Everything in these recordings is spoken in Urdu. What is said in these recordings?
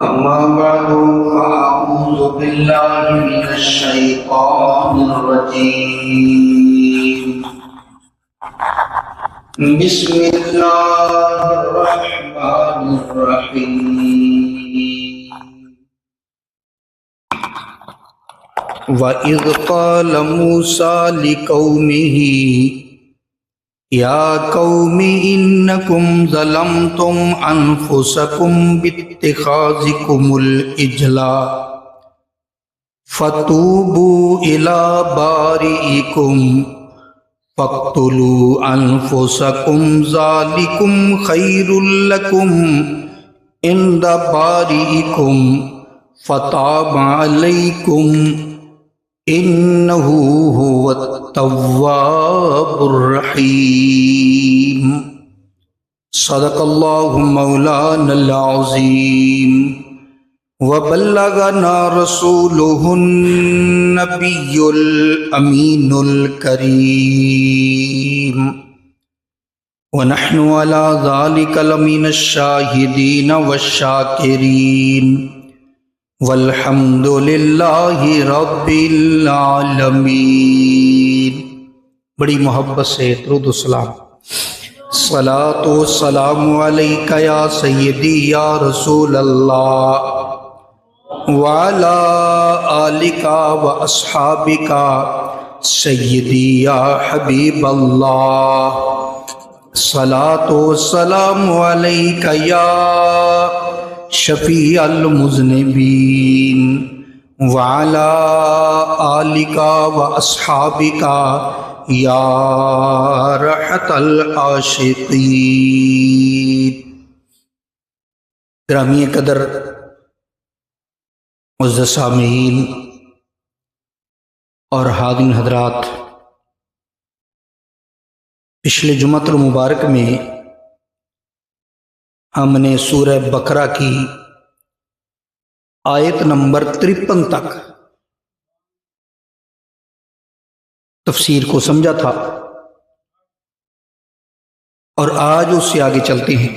أما بعد فأعوذ بالله من الشيطان الرجيم بسم الله الرحمن الرحيم وَإِذْ قَالَ مُوسَى لِقَوْمِهِ يَا قَوْمِ إِنَّكُمْ ظَلَمْتُمْ أَنفُسَكُمْ بِاتِّخَاذِكُمُ الْعِجْلَ فَتُوبُوا إِلَى بَارِئِكُمْ فَاقْتُلُوا أَنفُسَكُمْ ذَلِكُمْ خَيْرٌ لَكُمْ عِندَ بَارِئِكُمْ فَتَابَ عَلَيْكُمْ إِنَّهُ هُوَ التَّوَّابُ الرَّحِيمُ صدق اللہ مولانا العظیم وبلغنا رسولہ النبی الامین الکریم ونحن على ذلك لمن الشاہدین والشاکرین والحمد للہ رب العالمین۔ بڑی محبت سے درود و سلام، صلاۃ و سلام علیک یا سیدی یا رسول اللہ وعلی آلک و اصحابک سیدی یا حبیب اللہ، صلاۃ و سلام علیک یا شفیع المذنبین وعلی آلک و اصحابک یا رحمت العاشقین۔ گرامی قدر معزز سامعین اور حاضرین حضرات، پچھلے جمعۃ المبارک میں ہم نے سورہ بقرہ کی آیت نمبر 53 تک تفسیر کو سمجھا تھا، اور آج اس سے آگے چلتے ہیں۔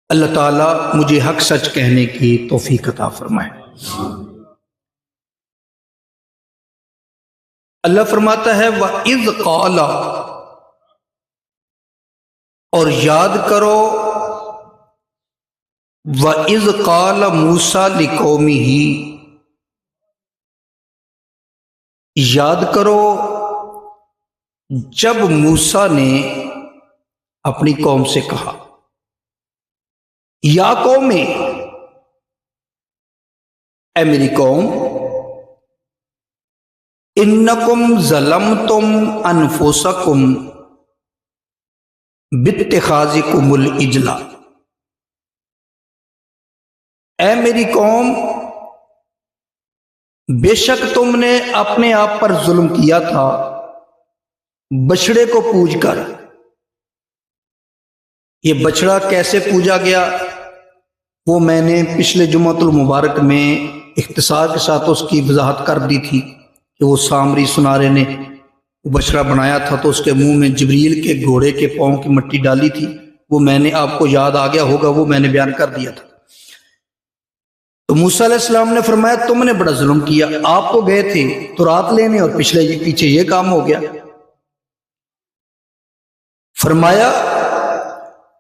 اللہ تعالیٰ مجھے حق سچ کہنے کی توفیق عطا فرمائے۔ اللہ فرماتا ہے وَإِذْ قَالَ، اور یاد کرو، وَإِذْ قَالَ مُوسَىٰ لِقَوْمِهِ، یاد کرو جب موسیٰ نے اپنی قوم سے کہا، یا قوم، اے میری قوم، انکم ظلمتم انفسکم باتخاذکم العجل، اے میری قوم، بے شک تم نے اپنے آپ پر ظلم کیا تھا بچڑے کو پوج کر۔ یہ بچڑا کیسے پوجا گیا وہ میں نے پچھلے جمعۃ المبارک میں اختصار کے ساتھ اس کی وضاحت کر دی تھی کہ وہ سامری سنارے نے وہ بچڑا بنایا تھا تو اس کے منہ میں جبریل کے گھوڑے کے پاؤں کی مٹی ڈالی تھی، وہ میں نے آپ کو یاد آ گیا ہوگا، وہ میں نے بیان کر دیا تھا۔ تو موسیٰ علیہ السلام نے فرمایا تم نے بڑا ظلم کیا، آپ تو گئے تھے تو رات لینے اور پیچھے یہ کام ہو گیا۔ فرمایا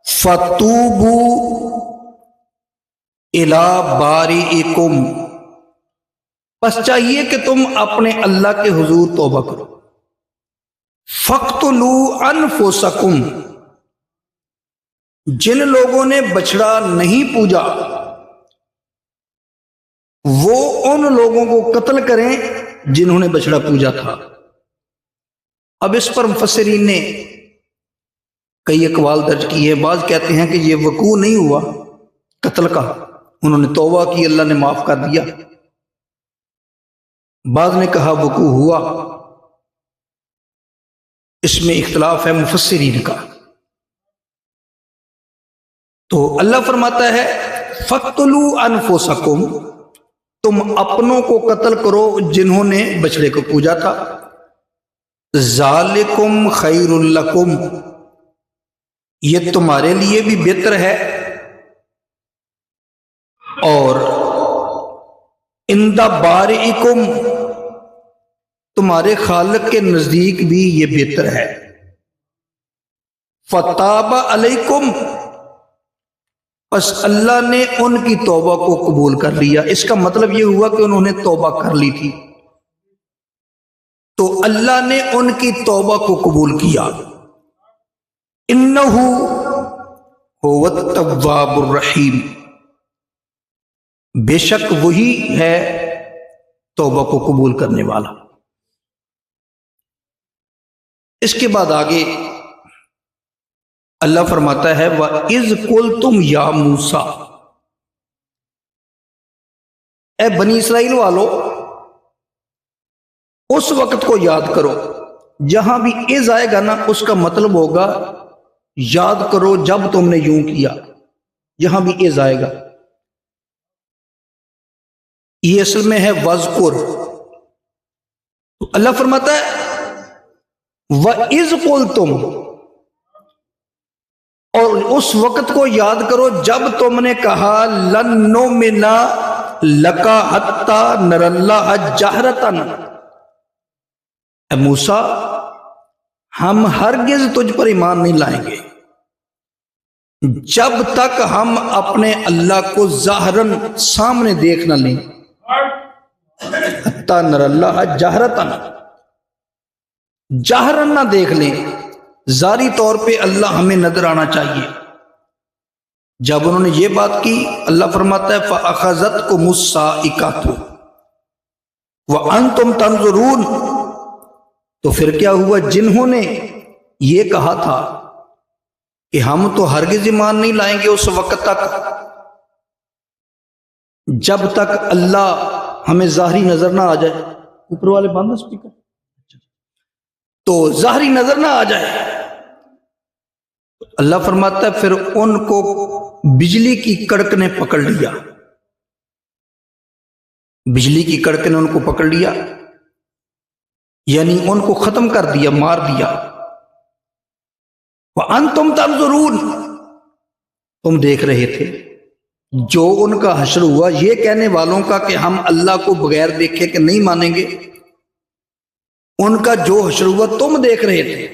فَتُوبُوا إِلَى بَارِئِكُمْ، بس چاہیے کہ تم اپنے اللہ کے حضور توبہ کرو۔ فَاقْتُلُوا أَنفُسَكُمْ، جن لوگوں نے بچڑا نہیں پوجا وہ ان لوگوں کو قتل کریں جنہوں نے بچڑا پوجا تھا۔ اب اس پر مفسرین نے کئی اقوال درج کیے ہیں۔ بعض کہتے ہیں کہ یہ وقوع نہیں ہوا قتل کا، انہوں نے توبہ کی، اللہ نے معاف کر دیا۔ بعض نے کہا وقوع ہوا، اس میں اختلاف ہے مفسرین کا۔ تو اللہ فرماتا ہے فَاقْتُلُوا أَنفُسَكُمْ، تم اپنوں کو قتل کرو جنہوں نے بچڑے کو پوجا تھا۔ ذالکم خیر لکم، یہ تمہارے لیے بھی بہتر ہے، اور عند بارئکم تمہارے خالق کے نزدیک بھی یہ بہتر ہے. فتاب علیکم پس اللہ نے ان کی توبہ کو قبول کر لیا. اس کا مطلب یہ ہوا کہ انہوں نے توبہ کر لی تھی تو اللہ نے ان کی توبہ کو قبول کیا. انہ هو التواب الرحیم بے شک وہی ہے توبہ کو قبول کرنے والا. اس کے بعد آگے اللہ فرماتا ہے وَإِذْ قُلْتُمْ يَا مُوسَىٰ اے بنی اسرائیل والو اس وقت کو یاد کرو. جہاں بھی اذ آئے گا نا اس کا مطلب ہوگا یاد کرو جب تم نے یوں کیا. جہاں بھی اذ آئے گا یہ اصل میں ہے وذکر. تو اللہ فرماتا ہے وَإِذْ قُلْتُمْ اور اس وقت کو یاد کرو جب تم نے کہا لن نؤمن لک حتی نری اللہ جہرۃ اے موسیٰ ہم ہرگز تجھ پر ایمان نہیں لائیں گے جب تک ہم اپنے اللہ کو ظاہراً سامنے دیکھ نہ لیں. حتی نری اللہ جہرۃ جہراً نہ دیکھ لیں ظاہری طور پہ اللہ ہمیں نظر آنا چاہیے. جب انہوں نے یہ بات کی اللہ فرماتا ہے فَأَخَذَتْكُمُ الصَّاعِقَةُ وَأَنْتُمْ تَنظُرُونَ تو پھر کیا ہوا جنہوں نے یہ کہا تھا کہ ہم تو ہرگز ایمان نہیں لائیں گے اس وقت تک جب تک اللہ ہمیں ظاہری نظر نہ آ جائے. اوپر والے بند اسپیکر تو ظاہری نظر نہ آ جائے. اللہ فرماتا ہے پھر ان کو بجلی کی کڑک نے پکڑ لیا. بجلی کی کڑک نے ان کو پکڑ لیا یعنی ان کو ختم کر دیا مار دیا. وَأَنْتُمْ تَنظُرُونَ تم دیکھ رہے تھے. جو ان کا حشر ہوا یہ کہنے والوں کا کہ ہم اللہ کو بغیر دیکھے کہ نہیں مانیں گے ان کا جو حشر ہوا تم دیکھ رہے تھے.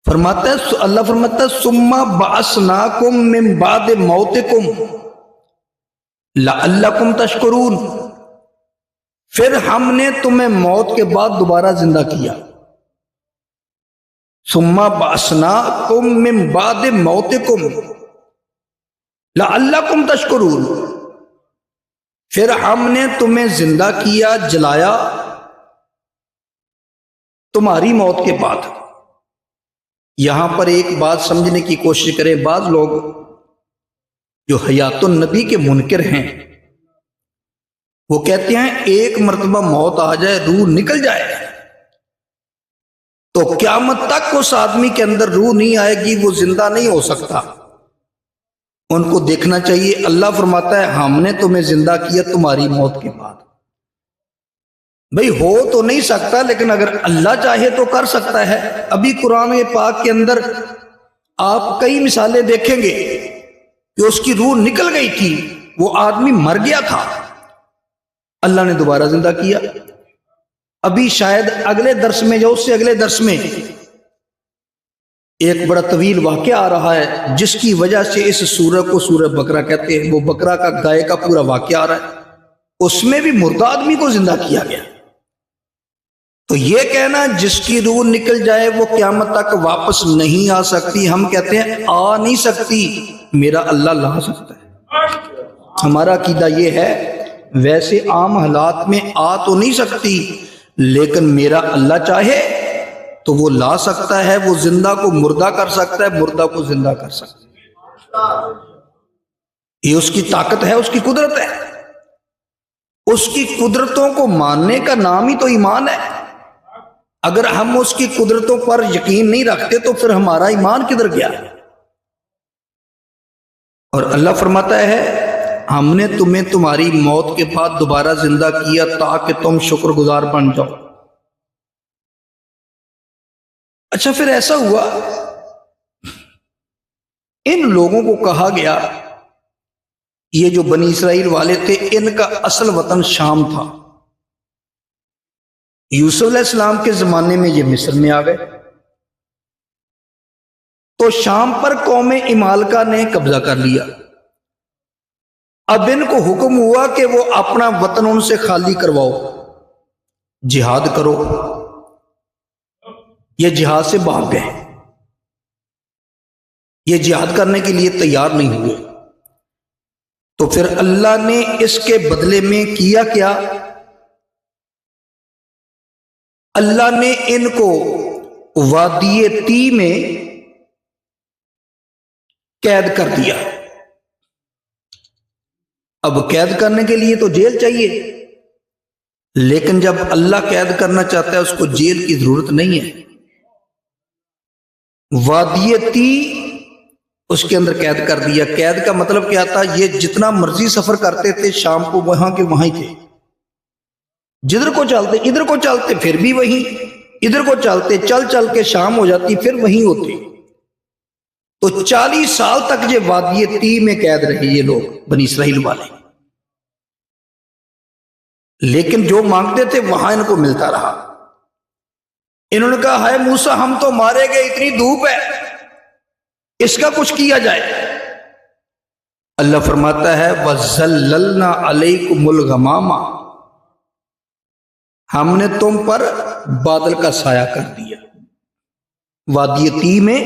فرماتا ہے اللہ فرماتا ہے ثم بعثناکم من بعد موتکم لعلکم تشکرون پھر ہم نے تمہیں موت کے بعد دوبارہ زندہ کیا. ثم بعثناکم من بعد موتکم لعلکم تشکرون پھر ہم نے تمہیں زندہ کیا جلایا تمہاری موت کے بعد. یہاں پر ایک بات سمجھنے کی کوشش کریں. بعض لوگ جو حیات النبی کے منکر ہیں وہ کہتے ہیں ایک مرتبہ موت آ جائے روح نکل جائے تو قیامت تک اس آدمی کے اندر روح نہیں آئے گی وہ زندہ نہیں ہو سکتا. ان کو دیکھنا چاہیے اللہ فرماتا ہے ہم نے تمہیں زندہ کیا تمہاری موت کے بعد. بھئی ہو تو نہیں سکتا لیکن اگر اللہ چاہے تو کر سکتا ہے. ابھی قرآن پاک کے اندر آپ کئی مثالیں دیکھیں گے کہ اس کی روح نکل گئی تھی وہ آدمی مر گیا تھا اللہ نے دوبارہ زندہ کیا. ابھی شاید اگلے درس میں یا اس سے اگلے درس میں ایک بڑا طویل واقعہ آ رہا ہے جس کی وجہ سے اس سورہ کو سورہ بقرہ کہتے ہیں. وہ بقرہ کا گائے کا پورا واقعہ آ رہا ہے اس میں بھی مردہ آدمی کو زندہ کیا گیا. تو یہ کہنا جس کی روح نکل جائے وہ قیامت تک واپس نہیں آ سکتی ہم کہتے ہیں آ نہیں سکتی میرا اللہ لا سکتا ہے. ہمارا عقیدہ یہ ہے ویسے عام حالات میں آ تو نہیں سکتی لیکن میرا اللہ چاہے تو وہ لا سکتا ہے. وہ زندہ کو مردہ کر سکتا ہے مردہ کو زندہ کر سکتا ہے. یہ اس کی طاقت ہے اس کی قدرت ہے. اس کی قدرتوں کو ماننے کا نام ہی تو ایمان ہے. اگر ہم اس کی قدرتوں پر یقین نہیں رکھتے تو پھر ہمارا ایمان کدھر گیا. اور اللہ فرماتا ہے ہم نے تمہیں تمہاری موت کے بعد دوبارہ زندہ کیا تاکہ تم شکر گزار بن جاؤ. اچھا پھر ایسا ہوا ان لوگوں کو کہا گیا یہ جو بنی اسرائیل والے تھے ان کا اصل وطن شام تھا. یوسف علیہ السلام کے زمانے میں یہ مصر میں آ گئے تو شام پر قوم عمالقہ نے قبضہ کر لیا. اب ان کو حکم ہوا کہ وہ اپنا وطن ان سے خالی کرواؤ، جہاد کرو. یہ جہاد سے بھاگ گئے، یہ جہاد کرنے کے لیے تیار نہیں ہوئے. تو پھر اللہ نے اس کے بدلے میں کیا کیا؟ اللہ نے ان کو وادی تی میں قید کر دیا. اب قید کرنے کے لیے تو جیل چاہیے، لیکن جب اللہ قید کرنا چاہتا ہے اس کو جیل کی ضرورت نہیں ہے. وادی تی اس کے اندر قید کر دیا. قید کا مطلب کیا تھا؟ یہ جتنا مرضی سفر کرتے تھے شام کو وہاں کے وہاں ہی تھے. جدھر کو چلتے ادھر کو چلتے پھر بھی وہیں، ادھر کو چلتے چل چل کے شام ہو جاتی پھر وہیں ہوتے. تو 40 سال تک یہ وادی تی میں قید رہے یہ لوگ بنی اسرائیل والے، لیکن جو مانگتے تھے وہاں ان کو ملتا رہا. انہوں نے کہا ہے موسیٰ ہم تو مارے گئے، اتنی دھوپ ہے، اس کا کچھ کیا جائے. اللہ فرماتا ہے وَظَلَّلْنَا عَلَيْكُمُ الْغَمَامَ، ہم نے تم پر بادل کا سایہ کر دیا. وادی تی میں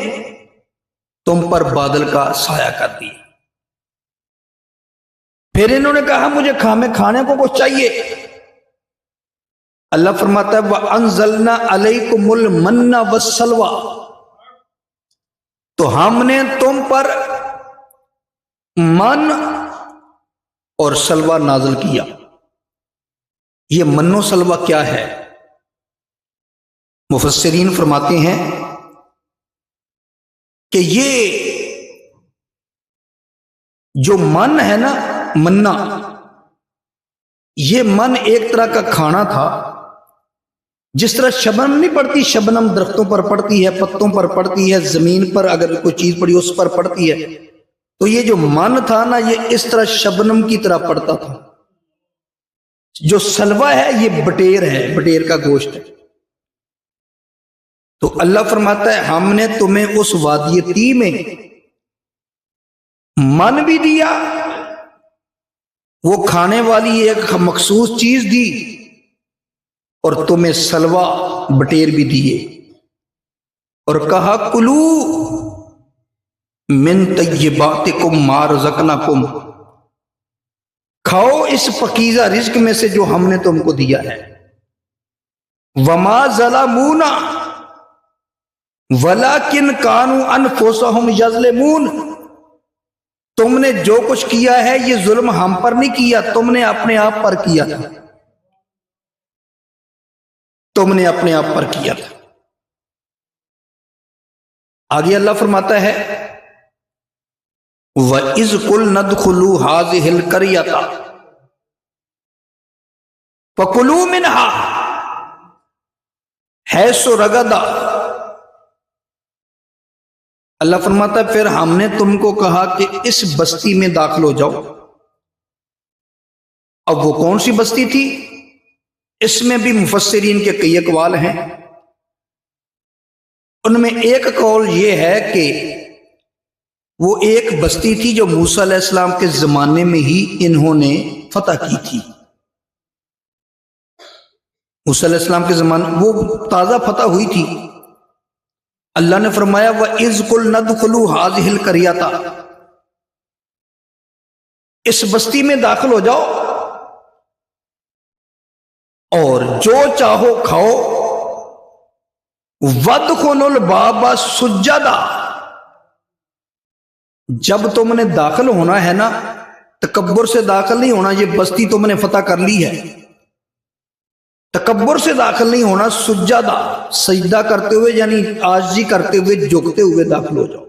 تم پر بادل کا سایہ کر دیا. پھر انہوں نے کہا مجھے کھانے کو کچھ چاہیے. اللہ فرماتا ہے وَأَنزَلْنَا عَلَيْكُمُ الْمَنَّ وَالسَّلْوَىٰ، تو ہم نے تم پر من اور سلوہ نازل کیا. یہ من و سلوہ کیا ہے؟ مفسرین فرماتے ہیں کہ یہ جو من ہے نا، منا، یہ من ایک طرح کا کھانا تھا. جس طرح شبنم نہیں پڑتی، شبنم درختوں پر پڑتی ہے، پتوں پر پڑتی ہے، زمین پر اگر کوئی چیز پڑی اس پر پڑتی ہے، تو یہ جو من تھا نا یہ اس طرح شبنم کی طرح پڑتا تھا. جو سلوہ ہے یہ بٹیر ہے، بٹیر کا گوشت ہے. تو اللہ فرماتا ہے ہم نے تمہیں اس وادی تی میں من بھی دیا، وہ کھانے والی ایک مخصوص چیز دی، اور تمہیں سلوہ بٹیر بھی دیے، اور کہا کلو من طیباتکم ما رزقناکم، کھاؤ اس پکیزہ رزق میں سے جو ہم نے تم کو دیا ہے. وما ظلمونا ولکن کانوا انفسہم یظلمون، تم نے جو کچھ کیا ہے یہ ظلم ہم پر نہیں کیا، تم نے اپنے آپ پر کیا تھا، تم نے اپنے آپ پر کیا تھا. آگے اللہ فرماتا ہے وَإِذْ قُلْنَا ادْخُلُوا هَٰذِهِ الْقَرْيَةَ فَكُلُوا مِنْهَا حَيْثُ رَغَدَ، اللہ فرماتا ہے پھر ہم نے تم کو کہا کہ اس بستی میں داخل ہو جاؤ. اب وہ کون سی بستی تھی؟ اس میں بھی مفسرین کے کئی اقوال ہیں. ان میں ایک قول یہ ہے کہ وہ ایک بستی تھی جو موسیٰ علیہ السلام کے زمانے میں ہی انہوں نے فتح کی تھی. موسیٰ علیہ السلام کے زمانے وہ تازہ فتح ہوئی تھی. اللہ نے فرمایا وَإِذْ قُلْنَا ادْخُلُوا هَٰذِهِ الْقَرْيَةَ، اس بستی میں داخل ہو جاؤ اور جو چاہو کھاؤ. وَادْخُلُوا الْبَابَ سُجَّدًا، جب تم نے داخل ہونا ہے نا تکبر سے داخل نہیں ہونا. یہ بستی تم نے فتح کر لی ہے، تکبر سے داخل نہیں ہونا. سجدہ، سجدہ کرتے ہوئے یعنی عاجزی کرتے ہوئے، جھکتے ہوئے داخل ہو جاؤ.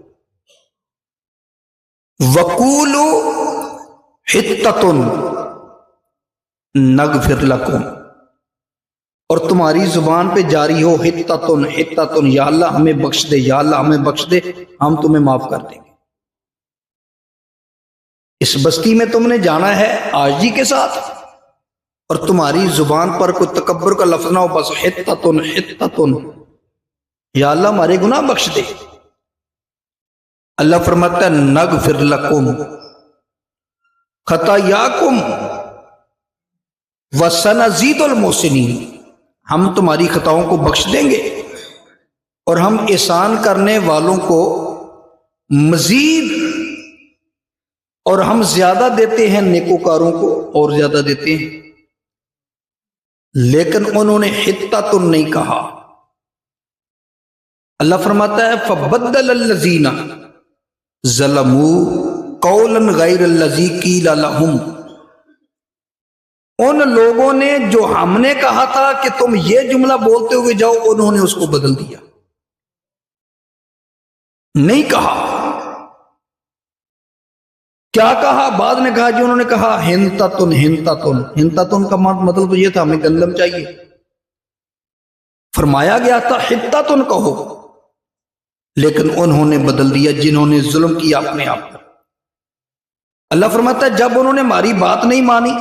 وَقُولُوا حِطَّةٌ نَغْفِرْ لَكُمْ، اور تمہاری زبان پہ جاری ہو حِطَّةٌ، حِطَّةٌ، یا اللہ ہمیں بخش دے، یا اللہ ہمیں بخش دے، ہم تمہیں معاف کر دیں گے. اس بستی میں تم نے جانا ہے عاجزی کے ساتھ، اور تمہاری زبان پر کوئی تکبر کا لفظ نہ ہو، بس حتتن حتتن، یا اللہ ہمارے گناہ بخش دے۔ اللہ فرماتا ہے نغفر لکم خطایاکم وسنزید المحسنین، ہم تمہاری خطاؤں کو بخش دیں گے اور ہم احسان کرنے والوں کو مزید، اور ہم زیادہ دیتے ہیں نیکوکاروں کو اور زیادہ دیتے ہیں۔ لیکن انہوں نے حتتن نہیں کہا۔ اللہ فرماتا ہے فبدل الذین ظلموا قولا غیر الذی قیل لہم، ان لوگوں نے جو ہم نے کہا تھا کہ تم یہ جملہ بولتے ہوئے جاؤ، انہوں نے اس کو بدل دیا، نہیں کہا۔ کیا کہا؟ بعد نے کہا جی انہوں نے کہا ہنتتن ہنتتن، ہنتتن کا مطلب تو یہ تھا ہمیں گندم چاہیے، فرمایا گیا تھا حتتن کہو، لیکن انہوں نے بدل دیا جنہوں نے ظلم کیا اپنے آپ پر۔ اللہ فرماتا ہے جب انہوں نے ہماری بات نہیں مانی،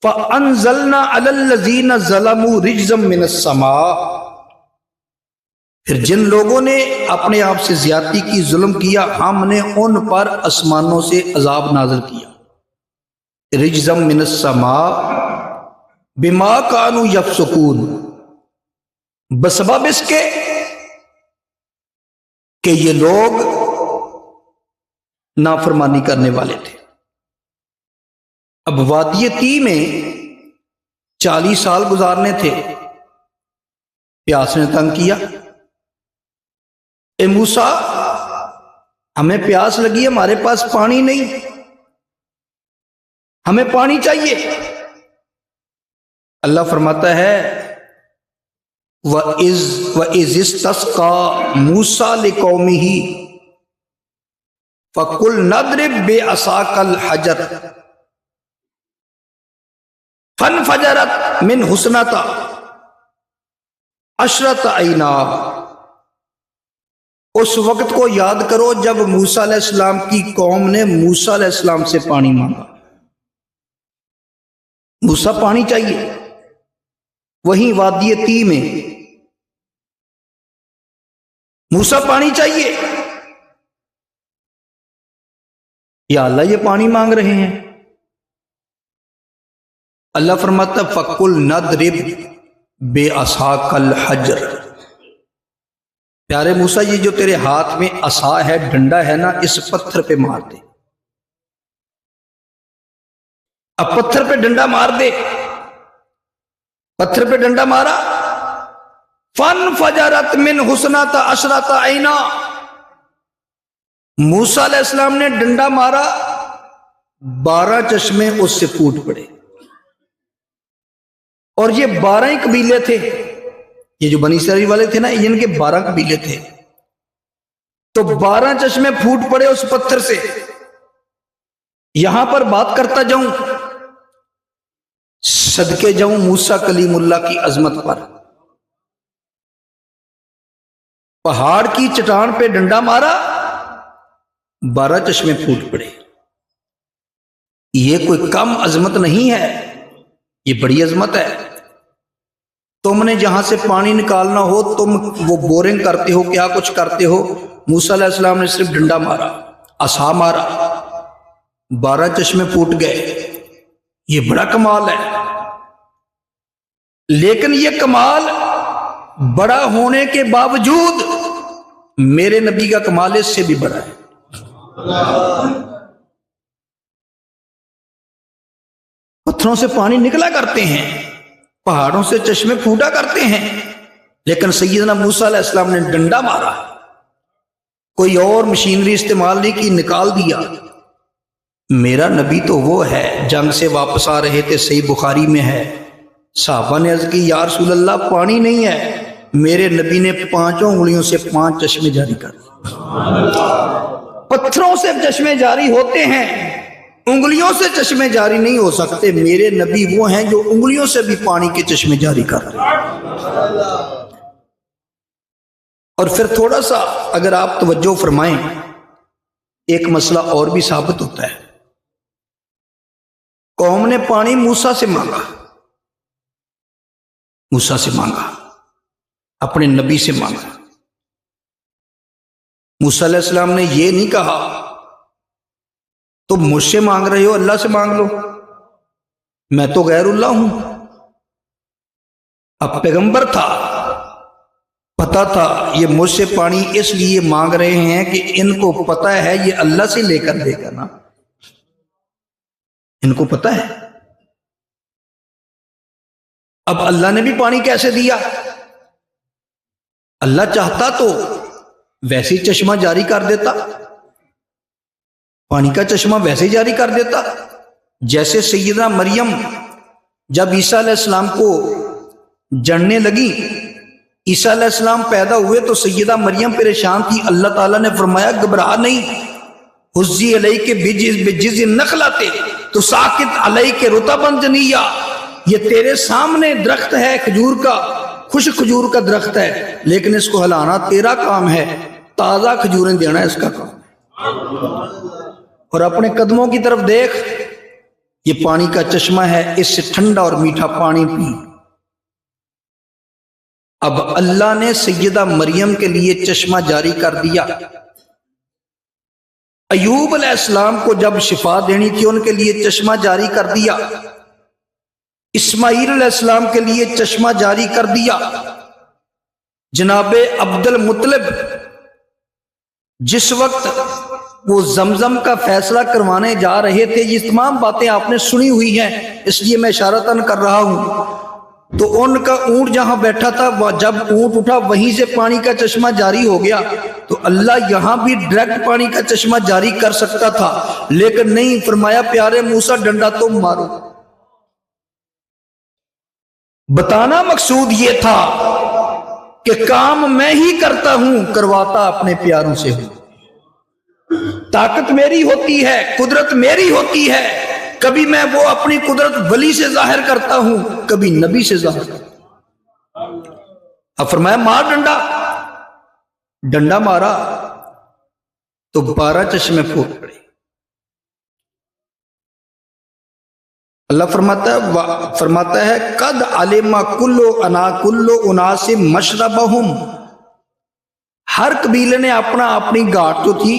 فَأَنزَلْنَا عَلَى الَّذِينَ ظَلَمُوا رِجْزًا مِّنَ السَّمَاءِ، پھر جن لوگوں نے اپنے آپ سے زیادتی کی، ظلم کیا، ہم نے ان پر آسمانوں سے عذاب نازل کیا، رِجْزًا مِّنَ السَّمَاءِ بِمَا كَانُوا يَفْسُقُونَ، بسبب اس کے کہ یہ لوگ نافرمانی کرنے والے تھے۔ اب وادی تی میں 40 سال گزارنے تھے، پیاس نے تنگ کیا، اے موسیٰ ہمیں پیاس لگی ہے، ہمارے پاس پانی نہیں، ہمیں پانی چاہیے۔ اللہ فرماتا ہے وَإِذِ اسْتَسْقَىٰ مُوسَىٰ لِقَوْمِهِ فَقُلْنَا اضْرِب بِّعَصَاكَ الْحَجَرَ فَانْفَجَرَتْ مِنْ اثْنَتَا عَشْرَةَ عَيْنًا، اس وقت کو یاد کرو جب موسیٰ علیہ السلام کی قوم نے موسیٰ علیہ السلام سے پانی مانگا۔ موسیٰ پانی چاہیے، وہیں وادی تی میں موسیٰ پانی چاہیے، یا اللہ یہ پانی مانگ رہے ہیں۔ اللہ فرماتا فَقُلْنَا اضْرِب بِّعَصَاكَ الْحَجَرَ، پیارے موسیٰ یہ جو تیرے ہاتھ میں عصا ہے، ڈنڈا ہے نا، اس پتھر پہ مار دے۔ اب پتھر پہ ڈنڈا مار دے، پتھر پہ ڈنڈا مارا، فَانْفَجَرَتْ مِنْ اثْنَتَا عَشْرَةَ عَيْنًا، موسیٰ علیہ السلام نے ڈنڈا مارا، 12 چشمے اس سے پھوٹ پڑے، اور یہ 12 ہی قبیلے تھے، یہ جو بنی اسرائیل والے تھے نا، ان کے 12 قبیلے تھے، تو 12 چشمے پھوٹ پڑے اس پتھر سے۔ یہاں پر بات کرتا جاؤں، صدقے جاؤں موسیٰ کلیم اللہ کی عظمت پر، پہاڑ کی چٹان پہ ڈنڈا مارا، 12 چشمے پھوٹ پڑے۔ یہ کوئی کم عظمت نہیں ہے، یہ بڑی عظمت ہے۔ تم نے جہاں سے پانی نکالنا ہو، تم وہ بورنگ کرتے ہو، کیا کچھ کرتے ہو، موسیٰ علیہ السلام نے صرف ڈنڈا مارا، عصا مارا، 12 چشمے پھوٹ گئے۔ یہ بڑا کمال ہے، لیکن یہ کمال بڑا ہونے کے باوجود میرے نبی کا کمال اس سے بھی بڑا ہے۔ پتھروں سے پانی نکلا کرتے ہیں، پہاڑوں سے چشمے پھوٹا کرتے ہیں، لیکن سیدنا موسیٰ علیہ السلام نے ڈنڈا مارا، کوئی اور مشینری استعمال نہیں کی، نکال دیا۔ میرا نبی تو وہ ہے، جنگ سے واپس آ رہے تھے، صحیح بخاری میں ہے، صحابہ نے عرض کی یا رسول اللہ پانی نہیں ہے، میرے نبی نے 5 انگلیوں سے 5 چشمے جاری کر دیے۔ پتھروں سے چشمے جاری ہوتے ہیں، انگلیوں سے چشمے جاری نہیں ہو سکتے۔ میرے نبی وہ ہیں جو انگلیوں سے بھی پانی کے چشمے جاری کر رہے ہیں۔ اور پھر تھوڑا سا اگر آپ توجہ فرمائیں، ایک مسئلہ اور بھی ثابت ہوتا ہے۔ قوم نے پانی موسیٰ سے مانگا، موسیٰ سے مانگا، اپنے نبی سے مانگا۔ موسیٰ علیہ السلام نے یہ نہیں کہا تم مجھ سے مانگ رہے ہو، اللہ سے مانگ لو، میں تو غیر اللہ ہوں۔ اب پیغمبر تھا، پتا تھا یہ مجھ سے پانی اس لیے مانگ رہے ہیں کہ ان کو پتا ہے یہ اللہ سے لے کر دے گا نا، ان کو پتا ہے۔ اب اللہ نے بھی پانی کیسے دیا؟ اللہ چاہتا تو ویسے ہی چشمہ جاری کر دیتا، پانی کا چشمہ ویسے ہی جاری کر دیتا۔ جیسے سیدنا مریم جب عیسیٰ علیہ السلام کو جڑنے لگی، عیسیٰ علیہ السلام پیدا ہوئے تو سیدہ مریم پریشان تھی، اللہ تعالیٰ نے فرمایا گھبرا نہیں، حزی علیہ کے بجز نخلاتے تو ساکت علیہ کے رطبا جنیا، یہ تیرے سامنے درخت ہے کھجور کا، خوش کھجور کا درخت ہے، لیکن اس کو ہلانا تیرا کام ہے، تازہ کھجوریں دینا اس کا کام ہے۔ اور اپنے قدموں کی طرف دیکھ، یہ پانی کا چشمہ ہے، اس سے ٹھنڈا اور میٹھا پانی پی۔ اب اللہ نے سیدہ مریم کے لیے چشمہ جاری کر دیا۔ ایوب علیہ السلام کو جب شفا دینی تھی ان کے لیے چشمہ جاری کر دیا۔ اسماعیل علیہ السلام کے لیے چشمہ جاری کر دیا۔ جناب عبد المطلب جس وقت وہ زمزم کا فیصلہ کروانے جا رہے تھے، یہ تمام باتیں آپ نے سنی ہوئی ہیں، اس لیے میں اشارتاً کر رہا ہوں، تو ان کا اونٹ جہاں بیٹھا تھا، جب اونٹ اٹھا وہیں سے پانی کا چشمہ جاری ہو گیا، تو اللہ یہاں بھی ڈائریکٹ پانی کا چشمہ جاری کر سکتا تھا، لیکن نہیں، فرمایا پیارے موسیٰ ڈنڈا تم مارو۔ بتانا مقصود یہ تھا کہ کام میں ہی کرتا ہوں، کرواتا اپنے پیاروں سے ہوں، طاقت میری ہوتی ہے، قدرت میری ہوتی ہے، کبھی میں وہ اپنی قدرت ولی سے ظاہر کرتا ہوں، کبھی نبی سے ظاہر کرتا ہوں۔ اب فرمایا مار ڈنڈا، ڈنڈا مارا تو 12 چشمے پھوٹ پڑے۔ اللہ فرماتا ہے قد علم کل اناس مشربہم، ہر قبیلے نے اپنی گھاٹ جو تھی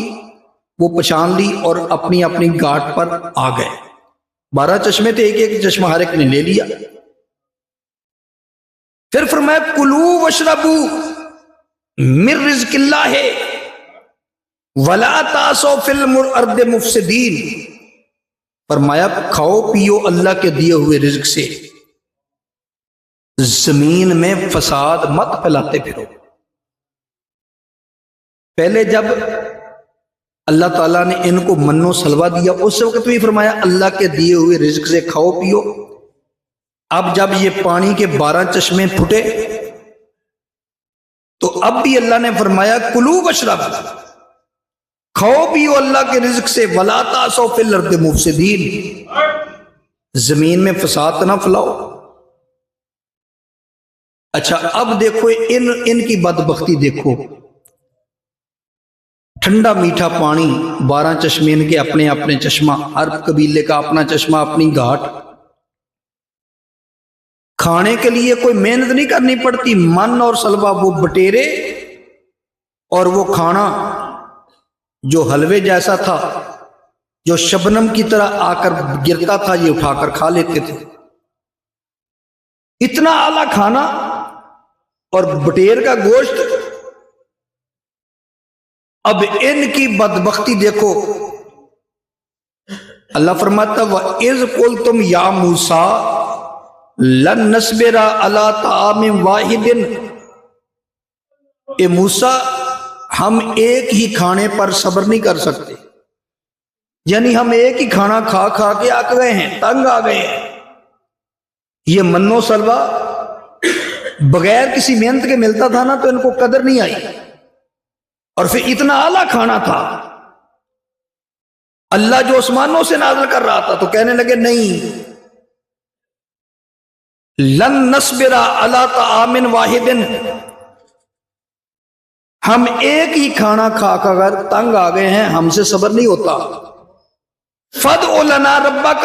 وہ پہچان لی اور اپنی اپنی گھاٹ پر آ گئے۔ 12 چشمے تھے، ایک ایک چشمہ ہر ایک نے لے لیا۔ پھر فرمایا کلو وشربو من رزق اللہ ولا تعصوا فی الارض مفسدین، فرمایا کھاؤ پیو اللہ کے دیے ہوئے رزق سے، زمین میں فساد مت پھیلاتے پھرو۔ پہلے جب اللہ تعالیٰ نے ان کو من و سلوہ دیا، اس وقت بھی فرمایا اللہ کے دیے ہوئے رزق سے کھاؤ پیو۔ اب جب یہ پانی کے 12 چشمے پھٹے تو اب بھی اللہ نے فرمایا کلو وشرب، کھاؤ پیو اللہ کے رزق سے، ولا تعصوا فی الارض مفسدین، زمین میں فساد نہ پھیلاؤ۔ اچھا اب دیکھو ان کی بدبختی دیکھو، ٹھنڈا میٹھا پانی، 12 چشمے ان کے اپنے اپنے چشمہ، ہر قبیلے کا اپنا چشمہ، اپنی گھاٹ، کھانے کے لیے کوئی محنت نہیں کرنی پڑتی، من اور سلوہ، وہ بٹیرے اور وہ کھانا جو حلوے جیسا تھا، جو شبنم کی طرح آ کر گرتا تھا، یہ اٹھا کر کھا لیتے تھے۔ اتنا اعلیٰ کھانا اور بٹیر کا گوشت۔ اب ان کی بدبختی دیکھو، اللہ فرماتا وَإِذْ قُلْتُمْ يَا مُوسَىٰ لَن نَّصْبِرَ عَلَىٰ طَعَامٍ وَاحِدٍ، اے موسیٰ ہم ایک ہی کھانے پر صبر نہیں کر سکتے، یعنی ہم ایک ہی کھانا کھا کھا کے آک گئے ہیں، تنگ آ گئے ہیں۔ یہ من و سلوہ بغیر کسی محنت کے ملتا تھا نا تو ان کو قدر نہیں آئی، اور پھر اتنا اعلیٰ کھانا تھا، اللہ جو آسمانوں سے نازل کر رہا تھا، تو کہنے لگے نہیں، لن نصبر علی طعام واحد، ہم ایک ہی کھانا کھا کر تنگ آ گئے ہیں، ہم سے صبر نہیں ہوتا۔ فادع لنا ربک،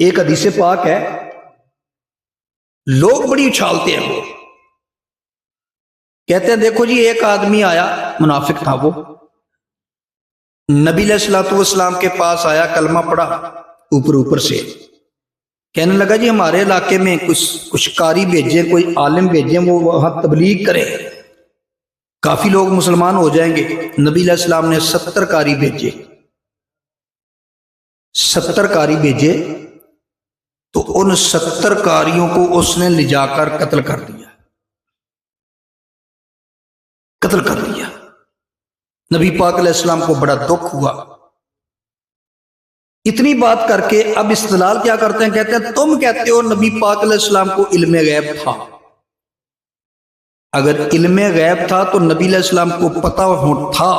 ایک حدیث پاک ہے، لوگ بڑی اچھالتے ہیں، وہ کہتے ہیں دیکھو جی ایک آدمی آیا، منافق تھا وہ، نبی علیہ الصلوۃ والسلام کے پاس آیا، کلمہ پڑھا اوپر سے، کہنے لگا جی ہمارے علاقے میں کچھ قاری بھیجیں، کوئی عالم بھیجیں، وہ وہاں تبلیغ کرے، کافی لوگ مسلمان ہو جائیں گے۔ نبی علیہ السلام نے 70 قاری بھیجے، 70 قاری بھیجے، تو ان 70 قاریوں کو اس نے لے جا کر قتل کر دیا، قتل کر دیا۔ نبی پاک علیہ السلام کو بڑا دکھ ہوا۔ اتنی بات کر کے اب استدلال کیا کرتے ہیں، کہتے ہیں تم کہتے ہو نبی پاک علیہ السلام کو علم غیب تھا، اگر علم غیب تھا تو نبی علیہ السلام کو پتہ تھا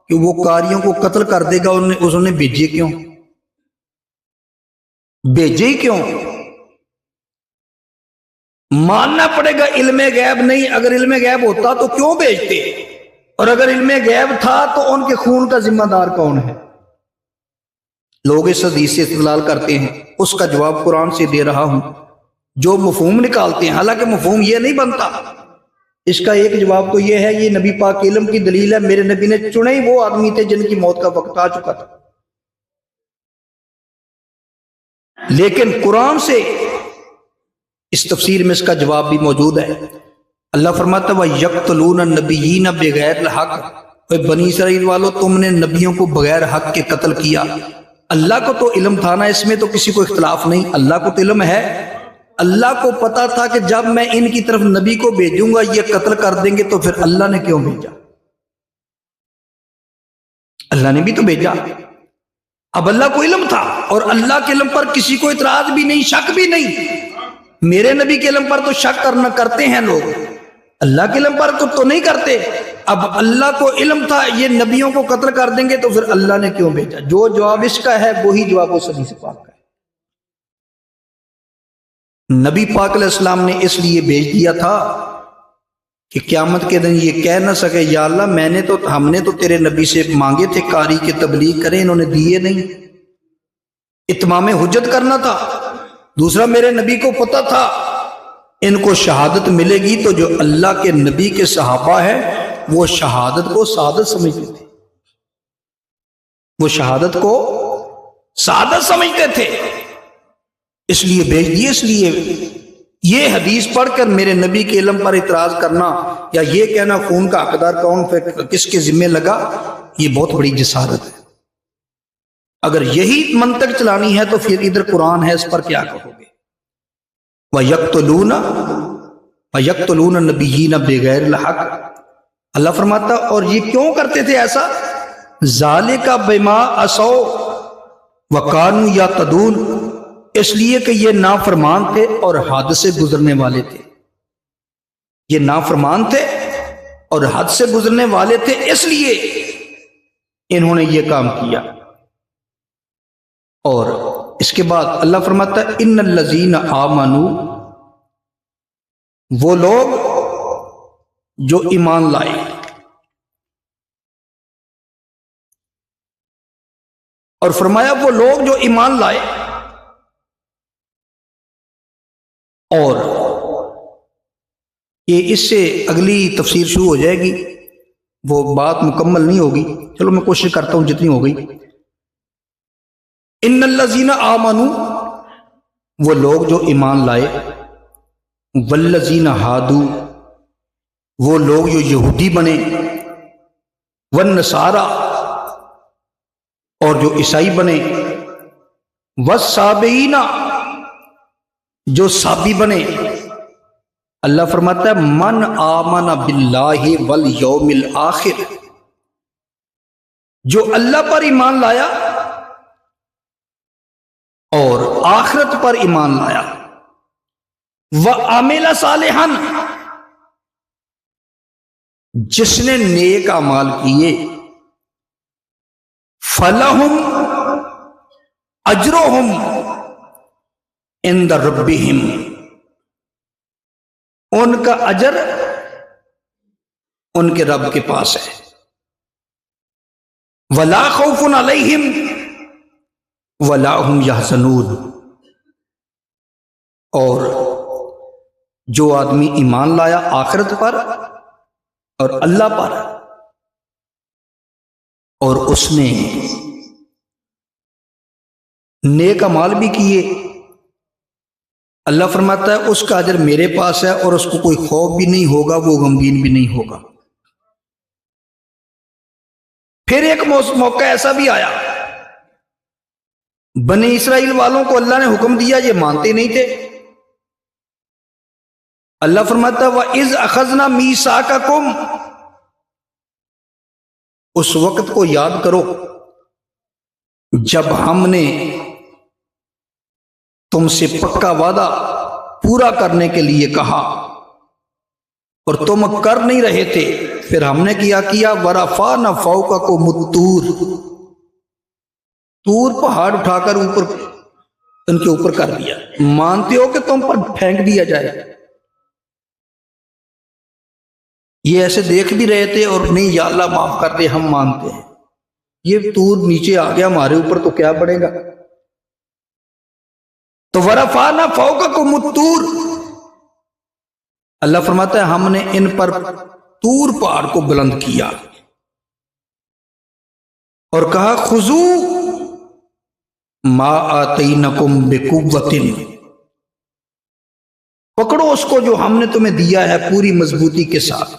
کہ وہ قاریوں کو قتل کر دے گا، انہوں نے بھیجے کیوں؟ بھیجے ہی کیوں؟ ماننا پڑے گا علم غیب نہیں، اگر علم غیب ہوتا تو کیوں بھیجتے، اور اگر علم غیب تھا تو ان کے خون کا ذمہ دار کون ہے؟ لوگ اس حدیث سے استدلال کرتے ہیں، اس کا جواب قرآن سے دے رہا ہوں، جو مفہوم نکالتے ہیں، حالانکہ مفہوم یہ نہیں بنتا۔ اس کا ایک جواب تو یہ ہے، یہ نبی پاک کے علم کی دلیل ہے، میرے نبی نے چنے ہی وہ آدمی تھے جن کی موت کا وقت آ چکا تھا۔ لیکن قرآن سے اس تفسیر میں اس کا جواب بھی موجود ہے۔ اللہ فرماتا ہے وَيَقْتُلُونَ النَّبِيِّينَ بِغَيْرِ الْحَقِّ، اے بنی اسرائیل والو تم نے نبیوں کو بغیر حق کے قتل کیا۔ اللہ کو تو علم تھا نا، اس میں تو کسی کو اختلاف نہیں، اللہ کو تو علم ہے، اللہ کو پتا تھا کہ جب میں ان کی طرف نبی کو بھیجوں گا یہ قتل کر دیں گے، تو پھر اللہ نے کیوں بھیجا؟ اللہ نے بھی تو بھیجا۔ اب اللہ کو علم تھا، اور اللہ کے علم پر کسی کو اعتراض بھی نہیں، شک بھی نہیں۔ میرے نبی کے علم پر تو شک کرتے ہیں لوگ، اللہ کے علم پر تو نہیں کرتے۔ اب اللہ کو علم تھا یہ نبیوں کو قتل کر دیں گے، تو پھر اللہ نے کیوں بھیجا؟ جو جواب اس کا ہے وہی جواب اس حدیث پاک کا ہے۔ نبی پاک علیہ السلام نے اس لیے بھیج دیا تھا کہ قیامت کے دن یہ کہہ نہ سکے یا اللہ ہم نے تو تیرے نبی سے مانگے تھے قاری کے تبلیغ کریں، انہوں نے دیے نہیں۔ اتمام حجت کرنا تھا۔ دوسرا، میرے نبی کو پتہ تھا ان کو شہادت ملے گی، تو جو اللہ کے نبی کے صحابہ ہیں وہ شہادت کو سعادت سمجھتے تھے، وہ شہادت کو سعادت سمجھتے تھے، اس لیے بھیج دیے۔ اس لیے یہ حدیث پڑھ کر میرے نبی کے علم پر اعتراض کرنا یا یہ کہنا خون کا حقدار کون، کس کے ذمہ لگا، یہ بہت بڑی جسارت ہے۔ اگر یہی منطق چلانی ہے تو پھر ادھر قرآن ہے، اس پر کیا کہو گے؟ وَيَقْتُلُونَ النَّبِيِّينَ بِغَيْرِ الْحَقِّ، اللہ فرماتا اور یہ کیوں کرتے تھے ایسا؟ ذَلِكَ بِمَا عَصَوْا وَكَانُوا يَعْتَدُونَ، اس لیے کہ یہ نافرمان تھے اور حد سے گزرنے والے تھے۔ یہ نافرمان تھے اور حد سے گزرنے والے تھے، اس لیے انہوں نے یہ کام کیا۔ اور اس کے بعد اللہ فرماتا ہے ان الذین آمنوا، وہ لوگ جو ایمان لائے، اور فرمایا وہ لوگ جو ایمان لائے، اور یہ اس سے اگلی تفسیر شروع ہو جائے گی، وہ بات مکمل نہیں ہوگی، چلو میں کوشش کرتا ہوں جتنی ہو گئی۔ ان الذین آمنوا، وہ لوگ جو ایمان لائے، والذین ہادو، وہ لوگ جو یہودی بنے، والنصارى، اور جو عیسائی بنے، والصابئین، جو صابی بنے۔ اللہ فرماتا ہے من آمن باللہ والیوم الآخر، جو اللہ پر ایمان لایا اور آخرت پر ایمان لایا، وعمل صالحا، جس نے نیک اعمال کیے، فلہم اجرہم عند ربہم، ان کا اجر ان کے رب کے پاس ہے، ولا خوف علیہم ولا هم يحزنون، اور جو آدمی ایمان لایا آخرت پر اور اللہ پر، اور اس نے نیک اعمال بھی کیے، اللہ فرماتا ہے اس کا اجر میرے پاس ہے، اور اس کو کوئی خوف بھی نہیں ہوگا، وہ غمگین بھی نہیں ہوگا۔ پھر ایک موقع ایسا بھی آیا، بنی اسرائیل والوں کو اللہ نے حکم دیا، یہ مانتے نہیں تھے۔ اللہ فرماتا وَإِذْ أَخَذْنَا مِيثَاقَكُمْ، اس وقت کو یاد کرو جب ہم نے تم سے پکا وعدہ پورا کرنے کے لیے کہا اور تم کر نہیں رہے تھے، پھر ہم نے کیا وَرَفَعْنَا فَوْقَكُمُ الطُّورَ، طور پہاڑ اٹھا کر اوپر ان کے اوپر کر دیا۔ مانتے ہو کہ تم پر پھینک دیا جائے؟ یہ ایسے دیکھ بھی رہے تھے اور نہیں یا اللہ معاف کر دے، ہم مانتے ہیں، یہ طور نیچے آ گیا ہمارے اوپر تو کیا پڑے گا۔ تو وَرَفَعْنَا فَوْقَكُمُ الطُّورَ، اللہ فرماتا ہے ہم نے ان پر طور پہاڑ کو بلند کیا اور کہا خُذُوا مَا آتَيْنَكُمْ بِقُوَّةٍ، پکڑو اس کو جو ہم نے تمہیں دیا ہے پوری مضبوطی کے ساتھ۔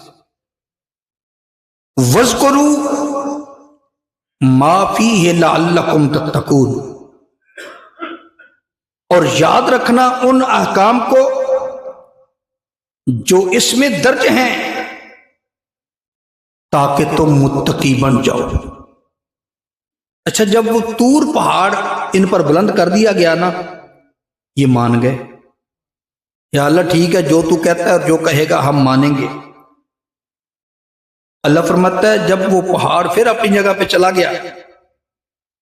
وَاذْكُرُوا مَا فِيهِ لَعَلَّكُمْ تَتَّقُونَ، اور یاد رکھنا ان احکام کو جو اس میں درج ہیں تاکہ تم متقی بن جاؤ۔ اچھا، جب وہ طور پہاڑ ان پر بلند کر دیا گیا نا، یہ مان گئے، یا اللہ ٹھیک ہے جو تو کہتا ہے اور جو کہے گا ہم مانیں گے۔ اللہ فرماتا ہے جب وہ پہاڑ پھر اپنی جگہ پہ چلا گیا،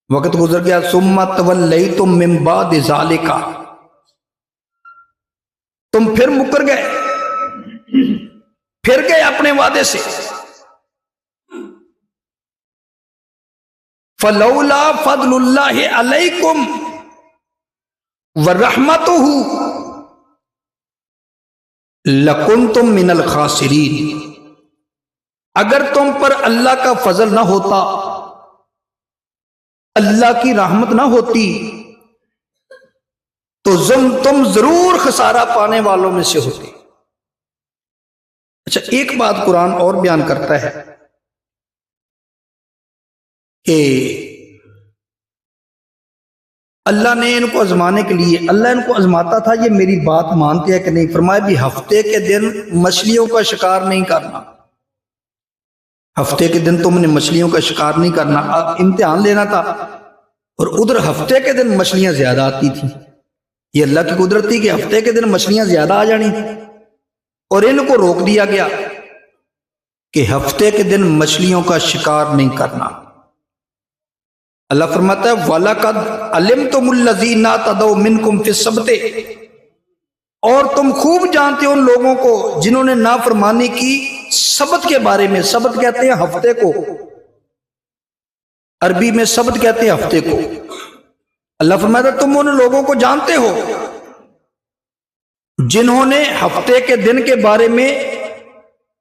وقت گزر گیا، ثم تولیتم من بعد ذالک، تم پھر مکر گئے، پھر گئے اپنے وعدے سے۔ فلولا فضل اللہ علیکم ورحمتہ لکنتم من الخاسرین، اگر تم پر اللہ کا فضل نہ ہوتا، اللہ کی رحمت نہ ہوتی، تو تم ضرور خسارہ پانے والوں میں سے ہوتے۔ اچھا، ایک بات قرآن اور بیان کرتا ہے کہ اللہ نے ان کو آزمانے کے لیے، اللہ ان کو آزماتا تھا یہ میری بات مانتے ہیں کہ نہیں۔ فرمایا بھی ہفتے کے دن مچھلیوں کا شکار نہیں کرنا، ہفتے کے دن تم نے مچھلیوں کا شکار نہیں کرنا۔ اب امتحان لینا تھا، اور ادھر ہفتے کے دن مچھلیاں زیادہ آتی تھی۔ یہ اللہ کی قدرت تھی کہ ہفتے کے دن مچھلیاں زیادہ آ جانی تھی، اور ان کو روک دیا گیا کہ ہفتے کے دن مچھلیوں کا شکار نہیں کرنا۔ اللہ فرماتا ہے وَلَقَدْ عَلِمْتُمُ الَّذِينَ اعْتَدَوْا مِنْكُمْ فِي السَّبْتِ، اور تم خوب جانتے ہو ان لوگوں کو جنہوں نے نافرمانی کی سبت کے بارے میں۔ سبت کہتے ہیں ہفتے کو، عربی میں سبت کہتے ہیں ہفتے کو۔ اللہ فرماتا ہے تم ان لوگوں کو جانتے ہو جنہوں نے ہفتے کے دن کے بارے میں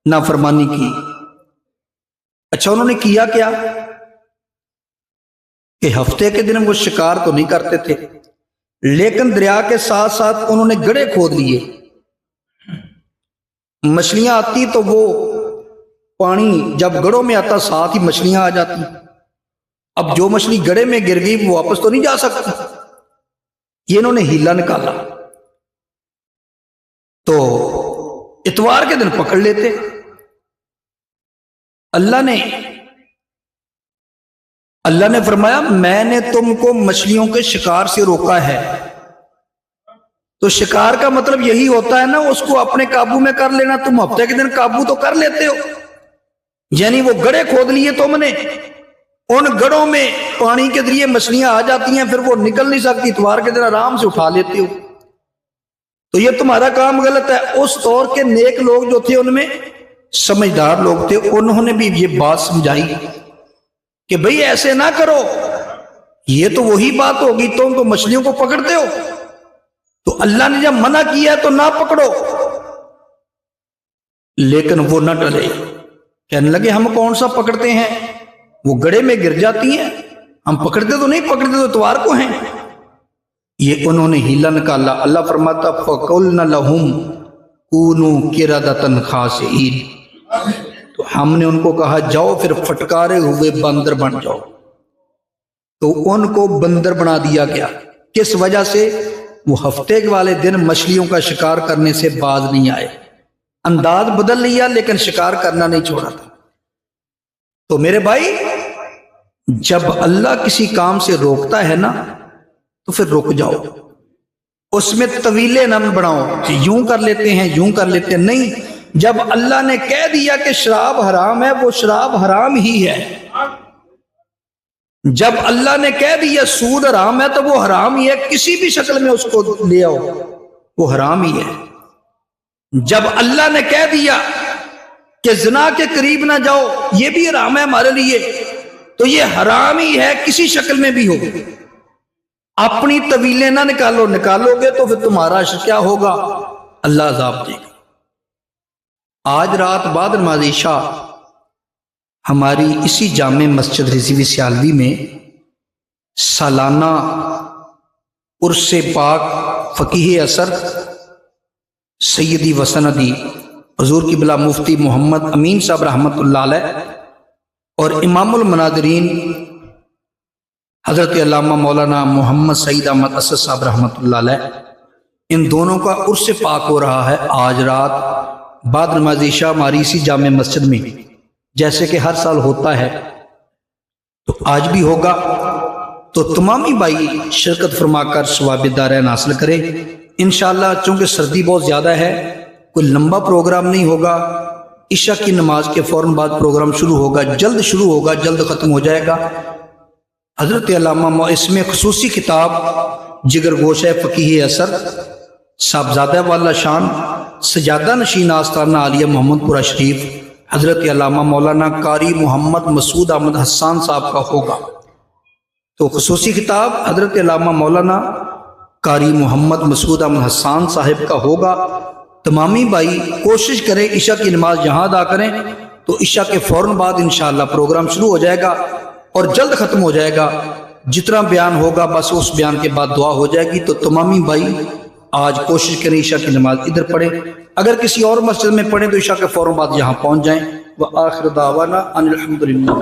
نافرمانی کی۔ اچھا، انہوں نے کیا کیا کہ ہفتے کے دن وہ شکار تو نہیں کرتے تھے، لیکن دریا کے ساتھ ساتھ انہوں نے گڑھے کھود لیے۔ مچھلیاں آتی تو وہ پانی جب گڑھوں میں آتا ساتھ ہی مچھلیاں آ جاتی۔ اب جو مچھلی گڑھے میں گر گئی وہ واپس تو نہیں جا سکتی، یہ انہوں نے ہیلا نکالا تو اتوار کے دن پکڑ لیتے۔ اللہ نے فرمایا میں نے تم کو مچھلیوں کے شکار سے روکا ہے۔ تو شکار کا مطلب یہی ہوتا ہے نا، اس کو اپنے قابو میں کر لینا۔ تم ہفتے کے دن قابو تو کر لیتے ہو، یعنی وہ گڑھے کھود لیے تم نے، ان گڑھوں میں پانی کے ذریعے مچھلیاں آ جاتی ہیں، پھر وہ نکل نہیں سکتی، اتوار کے دن آرام سے اٹھا لیتے ہو۔ تو یہ تمہارا کام غلط ہے۔ اس دور کے نیک لوگ جو تھے، ان میں سمجھدار لوگ تھے، انہوں نے بھی یہ بات سمجھائی کہ بھئی ایسے نہ کرو، یہ تو وہی بات ہوگی، تم تو مچھلیوں کو پکڑتے ہو، تو اللہ نے جب منع کیا ہے تو نہ پکڑو، لیکن وہ نہ ڈرے، کہنے لگے ہم کون سا پکڑتے ہیں، وہ گڑھے میں گر جاتی ہیں، ہم پکڑتے تو نہیں، پکڑتے تو اتوار کو ہیں۔ یہ انہوں نے ہیلا نکالا۔ اللہ فرماتا فَقُلْنَا لَهُمْ كُونُوا قِرَدَةً خَاسِئِينَ، تو ہم نے ان کو کہا جاؤ پھر پھٹکارے ہوئے بندر بن جاؤ، تو ان کو بندر بنا دیا گیا۔ کس وجہ سے؟ وہ ہفتے والے دن مچھلیوں کا شکار کرنے سے باز نہیں آئے، انداز بدل لیا لیکن شکار کرنا نہیں چھوڑا تھا۔ تو میرے بھائی، جب اللہ کسی کام سے روکتا ہے نا تو پھر رک جاؤ، اس میں طویلے نہ بناؤ کہ یوں کر لیتے ہیں یوں کر لیتے ہیں، نہیں، جب اللہ نے کہہ دیا کہ شراب حرام ہے وہ شراب حرام ہی ہے، جب اللہ نے کہہ دیا سود حرام ہے تو وہ حرام ہی ہے، کسی بھی شکل میں اس کو لے آؤ وہ حرام ہی ہے۔ جب اللہ نے کہہ دیا کہ زنا کے قریب نہ جاؤ یہ بھی حرام ہے ہمارے لیے، تو یہ حرام ہی ہے کسی شکل میں بھی ہو۔ اپنی طویلیں نہ نکالو گے تو پھر تمہارا کیا ہوگا؟ اللہ عذاب دے گا۔ آج رات بعد نماز عشاء ہماری اسی جامع مسجد رضوی سیالوی میں سالانہ عرس پاک فقیہ اثر سیدی وسندی حضور کی بلا مفتی محمد امین صاحب رحمۃ اللہ علیہ اور امام المناظرین حضرت علامہ مولانا محمد سعید احمد اسد صاحب رحمۃ اللہ علیہ، ان دونوں کا عرس پاک ہو رہا ہے آج رات بعد نماز عشاء ہماری اسی جامع مسجد میں، جیسے کہ ہر سال ہوتا ہے تو آج بھی ہوگا۔ تو تمام ہی بھائی شرکت فرما کر ثواب دارین حاصل کریں انشاءاللہ۔ چونکہ سردی بہت زیادہ ہے، کوئی لمبا پروگرام نہیں ہوگا، عشاء کی نماز کے فوراً بعد پروگرام شروع ہوگا، جلد شروع ہوگا، جلد ختم ہو جائے گا۔ حضرت علامہ اس میں خصوصی کتاب جگر گوشہ فقیہ اثر صاحبزادہ والا شان سجادہ نشین آستانہ عالیہ محمد پورہ شریف حضرت علامہ مولانا قاری محمد مسعود احمد حسان صاحب کا ہوگا۔ تو خصوصی کتاب حضرت علامہ مولانا قاری محمد مسعود احمد حسان صاحب کا ہوگا۔ تمامی بھائی کوشش کریں عشاء کی نماز جہاں ادا کریں تو عشاء کے فوراً بعد انشاءاللہ پروگرام شروع ہو جائے گا اور جلد ختم ہو جائے گا۔ جتنا بیان ہوگا بس اس بیان کے بعد دعا ہو جائے گی۔ تو تمامی بھائی آج کوشش کریں عشاء کی نماز ادھر پڑھیں، اگر کسی اور مسجد میں پڑھیں تو عشاء کے فوراً بعد یہاں پہنچ جائیں۔ وآخر دعوانا ان الحمدللہ۔